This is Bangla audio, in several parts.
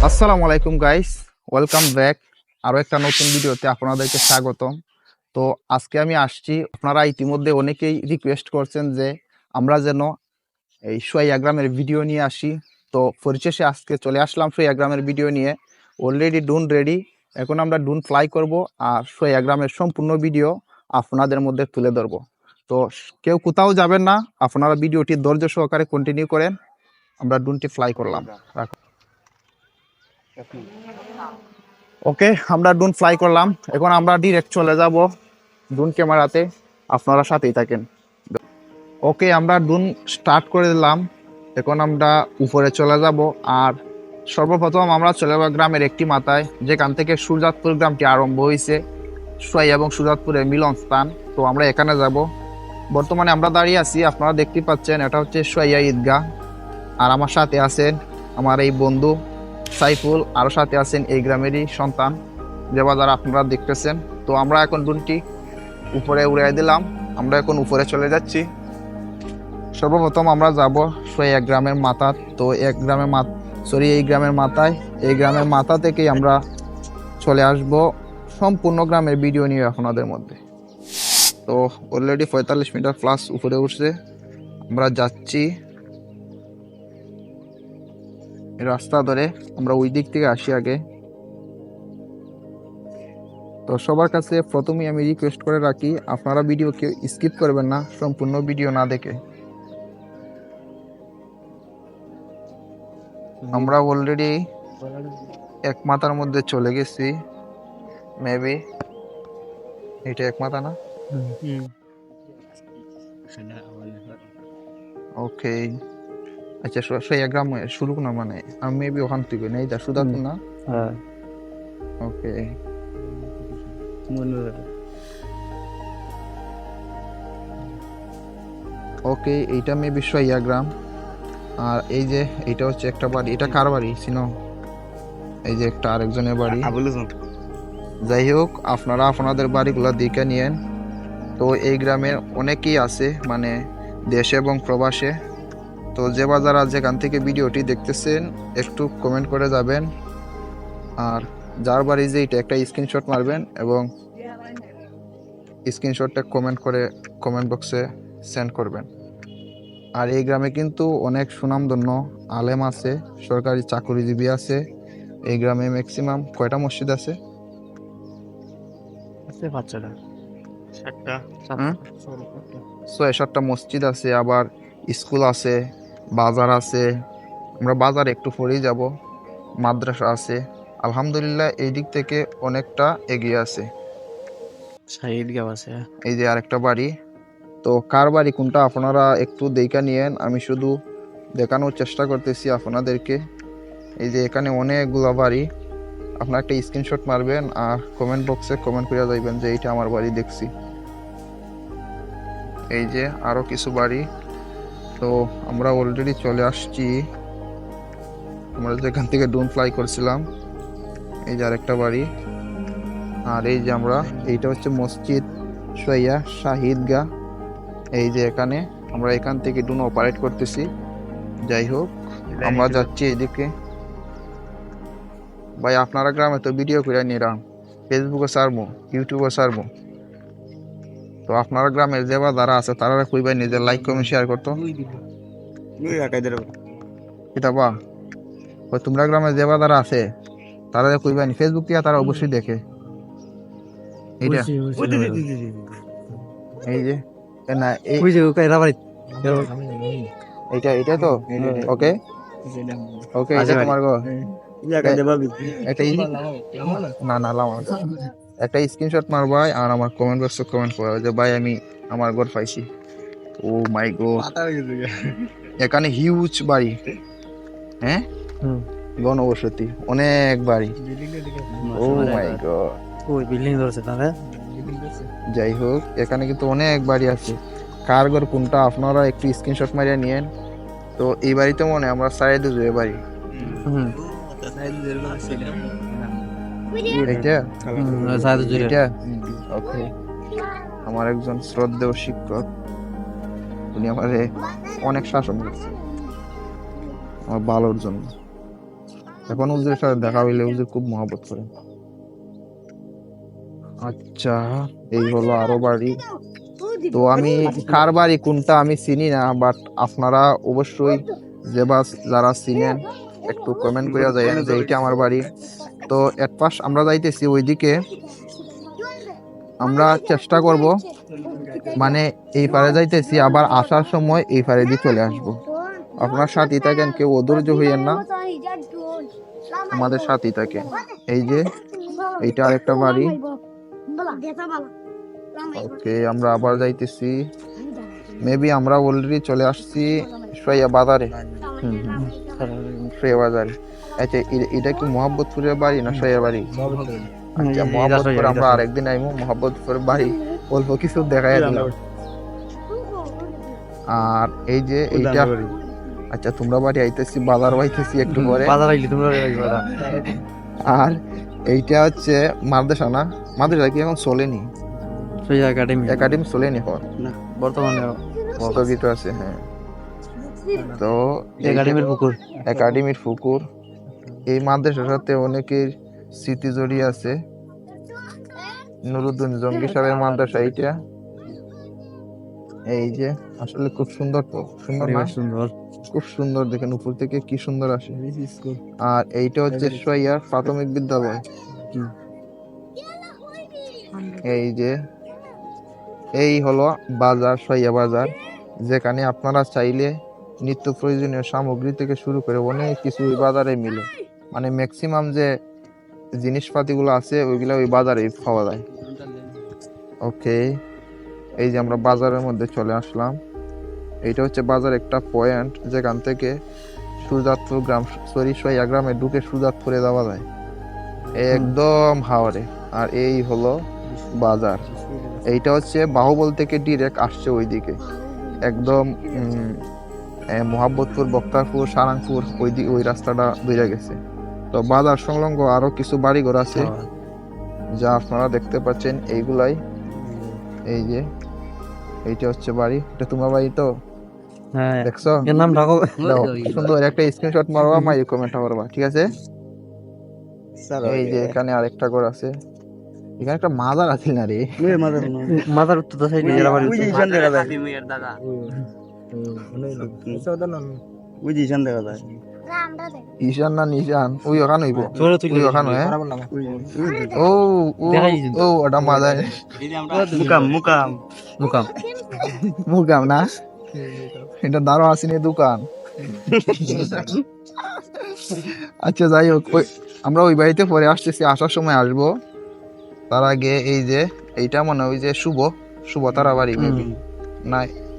আসসালামু আলাইকুম গাইস, ওয়েলকাম ব্যাক। আরো একটা নতুন ভিডিওতে আপনাদেরকে স্বাগতম। তো আজকে আমি আসছি, আপনারা ইতিমধ্যে অনেকেই রিকোয়েস্ট করছেন যে আমরা যেন এই সোয়াইয়া গ্রামের ভিডিও নিয়ে আসি। তো পরিশেষে আজকে চলে আসলাম সোয়াইয়া গ্রামের ভিডিও নিয়ে। অলরেডি ড্রোন রেডি, এখন আমরা ড্রোন ফ্লাই করব আর সোয়াইয়া গ্রামের সম্পূর্ণ ভিডিও আপনাদের মধ্যে তুলে ধরবো। তো কেউ কোথাও যাবেন না, আপনারা ভিডিওটি ধৈর্য সহকারে কন্টিনিউ করেন। আমরা ড্রোনটি ফ্লাই করলাম। ওকে, আমরা ড্রোন ফ্লাই করলাম, এখন আমরা ডিরেক্ট চলে যাব ড্রোন ক্যামেরাতে। আপনারা সাথেই থাকেন। ওকে, আমরা ড্রোন স্টার্ট করে দিলাম। এখন আমরা উপরে চলে যাব আর সর্বপ্রথম আমরা চলে যাব গ্রামের একটি মাথায়, যেখান থেকে সুজাতপুর গ্রামটি আরম্ভ হয়েছে। সোয়াই এবং সুজাতপুরের মিলন স্থান। তো আমরা এখানে যাব। বর্তমানে আমরা দাঁড়িয়ে আছি, আপনারা দেখতে পাচ্ছেন, এটা হচ্ছে সোয়াইয়া ঈদগাহ। আর আমার সাথে আছেন আমার এই বন্ধু সাইফুল, আরো সাথে আছেন এই গ্রামেরই সন্তান যে বাজার আপনারা দেখতেছেন। তো আমরা এখন ড্রোনটি উপরে উড়াই দিলাম, আমরা এখন উপরে চলে যাচ্ছি। সর্বপ্রথম আমরা যাব সোয়াইয়া গ্রামের মাথা। তো এই গ্রামের মাথায়, এই গ্রামের মাথা থেকেই আমরা চলে আসব সম্পূর্ণ গ্রামের ভিডিও নিয়ে আপনাদের মধ্যে। তো অলরেডি 45 মিটার প্লাস উপরে উঠছে, আমরা যাচ্ছি রাস্তা ধরে। আমরা ওই দিক থেকে আসি আগে। তো সবার কাছে প্রথমেই আমি রিকোয়েস্ট করে রাখি, আপনারা ভিডিও কেউ স্কিপ করবেন না সম্পূর্ণ ভিডিও না দেখে। আমরা অলরেডি এক মাথার মধ্যে চলে গেছি। মেবি এটা এক মাথা না? ওকে, আচ্ছা সোয়াইয়া গ্রাম শুরু না, মানে আমি মেবি ওখান থেকে নেই, যা সুদাতুন না? হ্যাঁ, ওকে, ওকে, এইটা মেবি সোয়াইয়া গ্রাম। আর এই যে এটা হচ্ছে একটা বাড়ি, এটা কার বাড়ি চিনো? এই যে একটা আরেকজনের বাড়ি। যাই হোক, আপনারা আপনাদের বাড়িগুলো দেখে নিয়েন। তো এই গ্রামে অনেকেই আছে, মানে দেশে এবং প্রবাসে। তো যে যারা যেখান থেকে ভিডিওটি দেখতেছেন একটু কমেন্ট করে যাবেন। আর যার বাড়ি যে এটা একটা স্ক্রিনশট মারবেন এবং স্ক্রিনশটটা কমেন্ট করে কমেন্ট বক্সে সেন্ড করবেন। আর এই গ্রামে কিন্তু অনেক সুনামধন্য আলেম আছে, সরকারি চাকরিজীবী আছে। এই গ্রামে ম্যাক্সিমাম কয়টা মসজিদ আছে? ছয় সাতটা মসজিদ আছে, আবার স্কুল আছে, বাজার আছে। আমরা বাজার একটু পরেই যাব, মাদ্রাসা আছে। আলহামদুলিল্লাহ এই দিক থেকে অনেকটা এগিয়ে আছে। এই যে আরেকটা বাড়ি। তো কার বাড়ি কোনটা আপনারা একটু দেখা নিয়েন, আমি শুধু দেখানোর চেষ্টা করতেছি আপনাদেরকে। এই যে এখানে অনেকগুলো বাড়ি, আপনারা একটা স্ক্রিনশট মারবেন আর কমেন্ট বক্সে কমেন্ট করে যাইবেন যে এইটা আমার বাড়ি দেখছি। এই যে আরো কিছু বাড়ি। তো আমরা অলরেডি চলে আসছি, আমরা যেখান থেকে ড্রোন ফ্লাই করছিলাম। এই যে আরেকটা বাড়ি। আর এই যে এইটা হচ্ছে মসজিদ সোয়াইয়া শাহিদগাহ। এই যে এখানে আমরা এখান থেকে ড্রোন অপারেট করতেছি। যাই হোক, আমরা যাচ্ছি এইদিকে। ভাই আপনারা গ্রামে তো ভিডিও করে নিলাম, ফেসবুকে ছাড়বো, ইউটিউবে ছাড়বো। তো আপনারা গ্রামের যে যারা আছে তারা কইবাই নিজের লাইক কমেন্ট শেয়ার করতো। কিতাবা ওই তোমরা গ্রামে যে যারা আছে তারা কইবাই ফেসবুক থেকে, তারা অবশ্যই দেখে। এইটা এই যে না এইটা এইটা তো ওকে ওকে, এটা তোমার গো। না না লাম একটা স্ক্রিনশট মারবাই আর আমার কমেন্ট বক্সে কমেন্ট করো যে ভাই আমি আমার ঘর পাইছি। ও মাই গড, এখানে হিউজ বাড়ি। হ্যাঁ, ঘনবসতি অনেক বাড়ি। ও মাই গড, যাই হোক এখানে কিন্তু অনেক বাড়ি আছে। কার ঘর কোনটা আপনারা একটু স্ক্রিনশট মারিয়ে নিয়েন। তো এই বাড়িতে মনে আমরা সাইড দুজে বাড়ি। এইটা ওকে, আমার একজন শ্রদ্ধেয় শিক্ষক, উনি আমারে অনেক শাসন করছে আমার ভালোর জন্য। এখন হুজুরের সাথে দেখা হইলে হুজুর খুব মহব্বত করে। আচ্ছা, এই হলো আরো বাড়ি। তো আমি কার বাড়ি কোনটা আমি চিনি না, বাট আপনারা অবশ্যই যারা চিনেন একটু কমেন্ট করে দেন যে এইটা আমার বাড়ি। তো এট ফার্স্ট আমরা যাইতেছি ওইদিকে, আমরা চেষ্টা করব মানে এই পারে যাইতেছি, আবার আসার সময় এই পারে দিয়ে চলে আসবো। আপনার সাথেই থাকেন, কেউ অধৈর্য হইয়েন না, আমাদের সাথেই থাকেন। এই যে এইটা আরেকটা বাড়ি। ওকে, আমরা আবার যাইতেছি, মেবি আমরা অলরেডি চলে আসছি সোয়া বাজারে। সোয়া বাজারে। আচ্ছা, এটা কি মোহাম্মদপুরের বাড়ি না সোয়া বাড়ি? আচ্ছা, মোহাম্মদপুর আমরা আরেকদিন আইমু। মোহাম্মদপুরের বাড়ি অল্প কিছু দেখাই দিলাম। আর এই যে এইটা, আচ্ছা তোমরা বাড়ি আইতেছি, বাজার আইতেছি একটু পরে। আর এইটা হচ্ছে মাদ্রাসা না? মাদ্রাসা কি এখন চলেনি? একাডেমি চলেনি এখন বর্তমানে, স্থগিত আছে। হ্যাঁ, তো একাডেমির পুকুর। এই মাদ্রাসার সাথে অনেকের স্মৃতি জড়িয়ে আছে। নুরুদ্দিন জঙ্গি সাহেবের মাদ্রাসা এইটা। এই যে আসলে খুব সুন্দর, তো সুন্দর না? সুন্দর, খুব সুন্দর, দেখেন উপর থেকে কি সুন্দর আসে। আর এইটা হচ্ছে সোয়াইয়ার প্রাথমিক বিদ্যালয়। এই যে এই হলো বাজার, সোয়াইয়া বাজার, যেখানে আপনারা চাইলে নিত্য প্রয়োজনীয় সামগ্রী থেকে শুরু করে অনেক কিছু ওই বাজারে মিলে। মানে ম্যাক্সিমাম যে জিনিসপাতিগুলো আছে ওইগুলো ওই বাজারে পাওয়া যায়। ওকে, এই যে আমরা বাজারের মধ্যে চলে আসলাম। এইটা হচ্ছে বাজার একটা পয়েন্ট, যেখান থেকে সুজাতপুর গ্রাম, সোয়া গ্রামে ঢুকে সুজাতপুরে যাওয়া যায় একদম হাওড়ে। আর এই হলো বাজার। এইটা হচ্ছে বাহুবল থেকে ডিরেক্ট আসছে ওইদিকে, একদম মোহাম্মদপুর, বক্তারপুর, সারাংপুর ওই রাস্তাটা বেরিয়ে গেছে। তো বাজার সংলগ্ন আরো কিছু বাড়িঘর আছে যা আপনারা দেখতে পাচ্ছেন এইগুলাই। এই যে এইটা হচ্ছে বাড়ি, এটা তোমার বাড়ি তো? হ্যাঁ, দেখছো? এর নাম ঢাকা। সুন্দর একটা স্ক্রিনশট মারবা, মাই কমেন্ট করবা, ঠিক আছে? এই যে এখানে আরেকটা ঘর আছে, এখানে একটা মাজার আছে না রে? মাজার তো সাইডে এর বাড়ি। ওই যে ঈশান দেখা যায়, দাদা ওই যে ঈশান দেখা যায়। ঈশান না নিশান? ওই ওখানে হইব, ওই ওখানে। হ্যাঁ, ও ও ওটা মাজার। মুকাম মুকাম মুকাম মুকাম না, এটা দারো আসেনি দোকান। আচ্ছা, যাই হোক, আমরা ওই বাড়িতে পরে আসতেছি, আসার সময় আসবো। তার আগে এই যে এইটা মনে হয় ওই যে শুভ তারা বাড়ি না?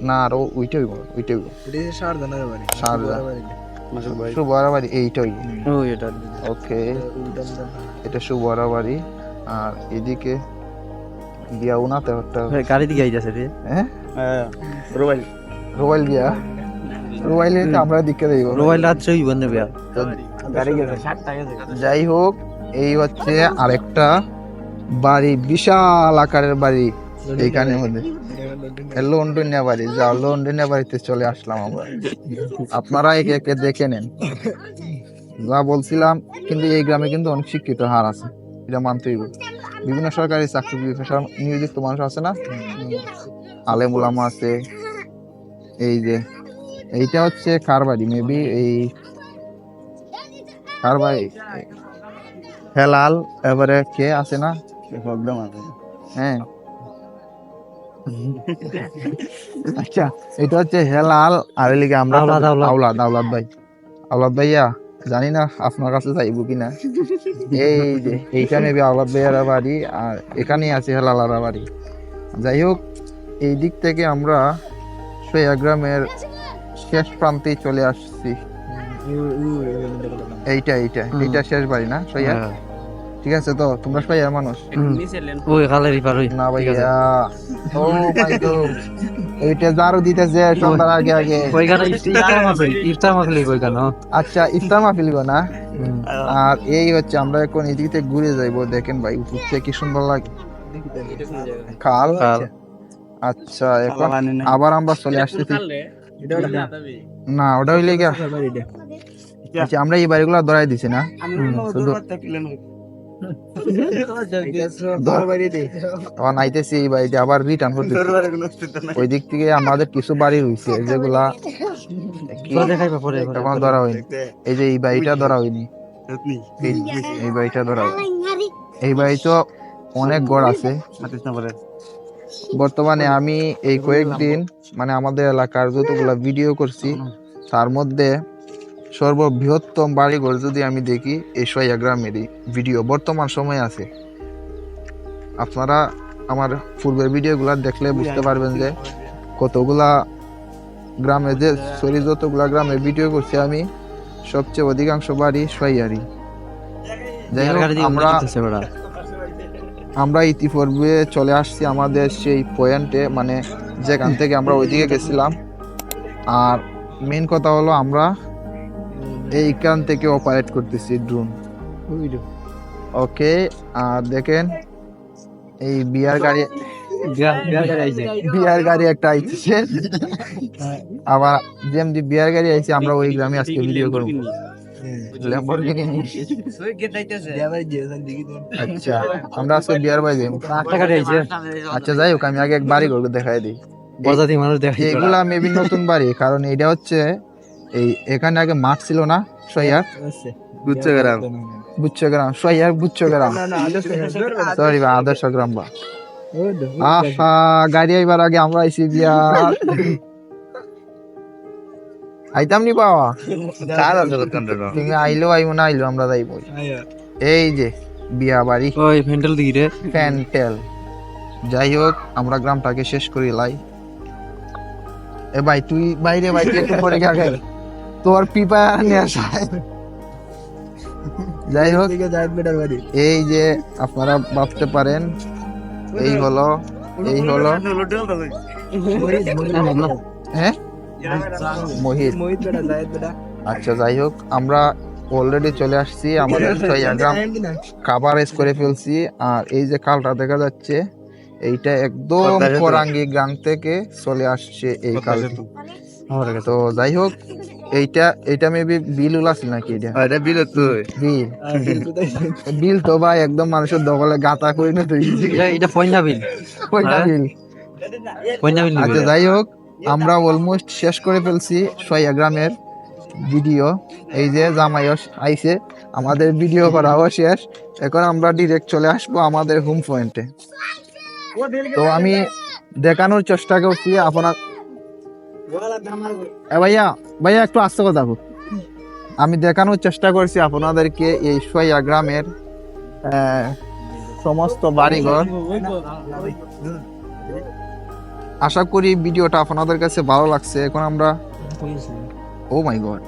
না, আরো ওইটা হইব, ওইটা হইব শুভর বাড়ি, এইটা হইব। ওকে, এটা শুভর বাড়ি। আর এদিকে দিয়া উনাতে একটা গাড়ি দিকে আইতাছে রে। হ্যাঁ, রোবাইল দিয়া, রোবাইলে আমরা দিকে দেব, রোবাইল রাত্রে হইব না বিয়া। যাই হোক, এই হচ্ছে আরেকটা বাড়ি, বিশাল আকারের বাড়ি এইখানের মধ্যে। লন্ডনিয়া বাড়ি, যা লন্ডনিয়া বাড়িতে চলে আসলাম আমরা। আপনারা একে একে দেখে নেন যা বলছিলাম। কিন্তু এই গ্রামে কিন্তু অনেক শিক্ষিত হার আছে, এটা মানতে হইব। বিভিন্ন সরকারি চাকরি নিয়োজিত মানুষ আছে না, আলেম ওলামা আছে। এই যে এইটা হচ্ছে কার বাড়ি? মেবি এই কার বাড়ি? হেলাল, এবারে কে আছে না? হ্যাঁ, আচ্ছা, এটা হচ্ছে হেলাল। আর এদিকে আমরা আওলাদ ভাইয়া, জানি না আপনার কাছে যাইব কিনা। এই যে এইখানে আওলাদ ভাইয়ার বাড়ি, আর এখানেই আছে হেলালার বাড়ি। যাই হোক, এই দিক থেকে আমরা সোয়া গ্রামের শেষ প্রান্তে চলে আসছি। এইটা শেষ বাড়ি না সোয়া? ঠিক আছে, তো তোমরা সোয়ার মানুষ না ভাইয়া? ও মাই গড, এইটা জারু দিতেছে সন্ধ্যার আগে আগে। আচ্ছা, ইফতার মাহফিল গো না? আর এই হচ্ছে আমরা এখন এদিকে ঘুরে যাইবো। দেখেন ভাই, উপর থেকে কি সুন্দর লাগে খাল। আচ্ছা, এখন আবার আমরা চলে আসতেছি। না, ওটা হইলে গিয়া আচ্ছা, আমরা এই বাড়িগুলো ধরাই দিছি না শুধু আবার নাইতেছি এই বাড়িতে আবার রিটার্ন করতে ওই দিক থেকে আমাদের কিছু বাড়ি রয়েছে যেগুলা এখন ধরা হয়নি। এই যে এই বাড়িটা ধরা হয়নি, এই বাড়িটা ধরা হয়নি। এই বাড়ি তো অনেক ঘর আছে। বর্তমানে আমি এই কয়েকদিন মানে আমাদের এলাকার যতগুলা ভিডিও করছি তার মধ্যে সর্ববৃহত্তম বাড়িঘর যদি আমি দেখি এই সয়া গ্রামেরই ভিডিও বর্তমান সময় আছে। আপনারা আমার পূর্বের ভিডিওগুলা দেখলে বুঝতে পারবেন যে কতগুলা গ্রামে যে যতগুলা গ্রামে ভিডিও করছি আমি সবচেয়ে অধিকাংশ বাড়ি সয়ারি। যাই হোক, আমরা ইতিপূর্বে চলে আসছি আমাদের সেই পয়েন্টে, মানে যেখান থেকে আমরা ওইদিকে গেছিলাম। আর মেন কথা হলো আমরা এইখান থেকে অপারেট করতেছি ড্রোন। ওকে, আর দেখেন এই বিয়ার গাড়ি একটা আইছে, আবার যেমনি বিয়ার গাড়ি আইছে আমরা ওই গ্রামে আজকে ভিডিও করব। আচ্ছা, আমরা আজকে বিয়ার বাই যাই। আচ্ছা, যাই হোক, আমি আগে এক বাড়ি ঘর দেখাই দিই। এগুলা মেবি নতুন বাড়ি, কারণ এটা হচ্ছে এই এখানে আগে মাঠ ছিল না, সহিয়ার গুচ্ছগ্রাম সহিয়ার গুচ্ছগ্রাম, সরি বা আদর্শ গ্রাম বা। আহা, গাড়ি আইবার আগে আমরা আইছি বিয়া আইতাম নি বাবা, তুমি আইলো আইবো না আইলো আমরা যাইব। এই যে বিয়া বাড়ি ফ্যান্টেল। যাই হোক, আমরা গ্রামটাকে শেষ করি লাই। এ ভাই তুই বাইরে ভাই একটু পরে গেল তোর পিপা নিয়ে আসায়। যাই হোক, এই যে আপনারা ভাবতে পারেন এই হলো হ্যাঁ মোহিত। আচ্ছা, যাই হোক, আমরা অলরেডি চলে আসছি আমাদের গ্রাম কাভারেজ করে ফেলছি। আর এই যে কালটা দেখা যাচ্ছে এইটা একদম কোরাঙ্গি গ্রাম থেকে চলে আসছে এই কাল। তো যাই হোক, এইটা মেবি বিল আছে নাকি? এটা বিল তো ভাই একদম মানুষের দখলে গাতা করে না। আচ্ছা, যাই হোক, আমরা অলমোস্ট শেষ করে ফেলছি সয়া গ্রামের ভিডিও। এই যে জামাই আইছে, আমাদের ভিডিও করাও শেষ। এখন আমরা ডিরেক্ট চলে আসবো আমাদের হোম পয়েন্টে। তো আমি দেখানোর চেষ্টা করছি আপনার ভাইয়া একটু আস্তে কথা। আমি দেখানোর চেষ্টা করছি আপনাদেরকে এই সয়া গ্রামের সমস্ত বাড়িঘর। আশা করি ভিডিওটা আপনাদের কাছে ভালো লাগছে। এখন আমরা ও মাই গড,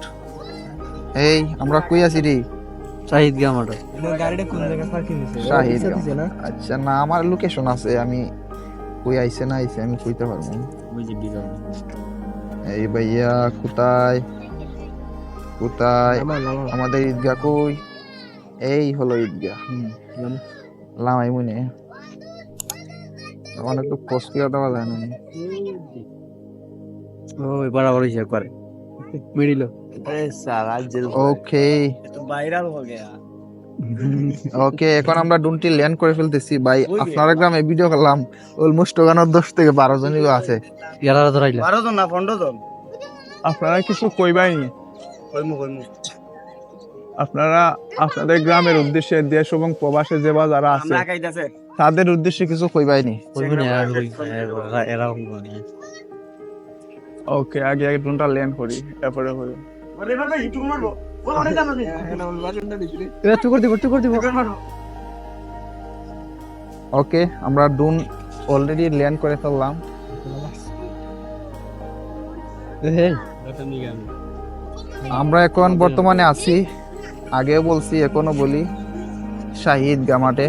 এই আমরা কই আছি রে? শাহিদ গ্রাম। আচ্ছা, না আমার লোকেশন আছে, আমি কই আইছে না আইছে আমি কইতে পারবো। এই ভাইয়া কোথায় আমাদের ঈদগাহ কই? এই হলো ঈদগাহ। লামাই মনে অনেক তো কষ্ট দেওয়া যায় না। ওকে, এখন আমরা ডুনটি ল্যান্ড করে ফেলতেছি ভাই। আপনার গ্রামে ভিডিও করলাম অলমোস্ট 10 থেকে 12 জনই আছে। 12 জন না 15 জন। আপনারা কিছু কইবাই নি? আপনারা আপনাদের গ্রামের উদ্দেশ্যে দেশ এবং প্রবাসে যে যারা আছে তাদের উদ্দেশ্যে কিছু কইবাই নি? ওকে, আগে ড্রোনটা ল্যান্ড করি, তারপরে হলো ওকে। আমরা ড্রোন অলরেডি ল্যান্ড করে ফেললাম। আমরা এখন বর্তমানে আছি, আগেও বলছি এখনো বলি, শাহিদ গ্রামাটে।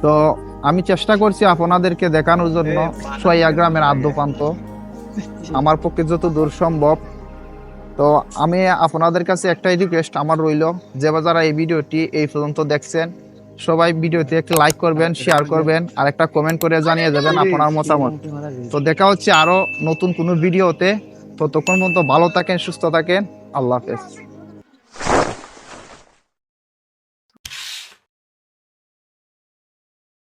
তো আমি চেষ্টা করছি আপনাদেরকে দেখানোর জন্য সয়া গ্রামের আদ্যপ্রান্ত আমার পক্ষে যত দূর সম্ভব। তো আমি আপনাদের কাছে একটাই রিকোয়েস্ট আমার রইল, যে যারা এই ভিডিওটি এই পর্যন্ত দেখছেন সবাই ভিডিওতে একটা লাইক করবেন, শেয়ার করবেন, আর একটা কমেন্ট করে জানিয়ে যাবেন আপনার মতামত। তো দেখা হচ্ছে আরো নতুন কোনো ভিডিওতে। ততক্ষণ পর্যন্ত ভালো থাকেন, সুস্থ থাকেন। আল্লাহ হাফেজ।